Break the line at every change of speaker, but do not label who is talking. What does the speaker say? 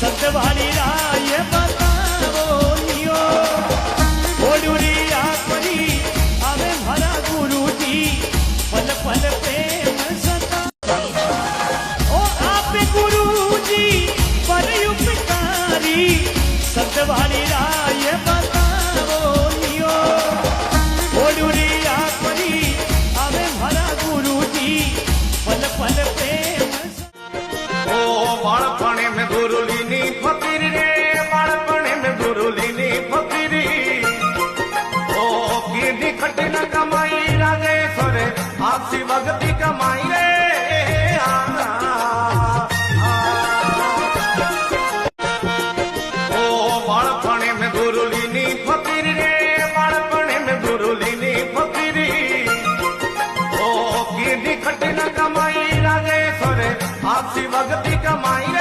सतवारी राय बतावो लियो ओडूरी आखरी आवे मारा गुरुजी पल पल प्रेम सता ओ आपे गुरुजी पर उपकारी सतवारी राय बतावो लियो ओडूरी आखरी आवे मारा गुरुजी पल पल प्रेम
ओ बाळपणे में गुरुली नी फकीर रे बाळपणे में गुरुली नी फकीरी ओ कीधी कठिन कमाई राजे सोरे आपसी भक्ति कमाई रे ओ बाळपणे में गुरुली नी फकीर रे बाळपणे में गुरुली नी फकीरी ओ कीधी कठिन कमाई राजे सोरे आपसी भक्ति कमाई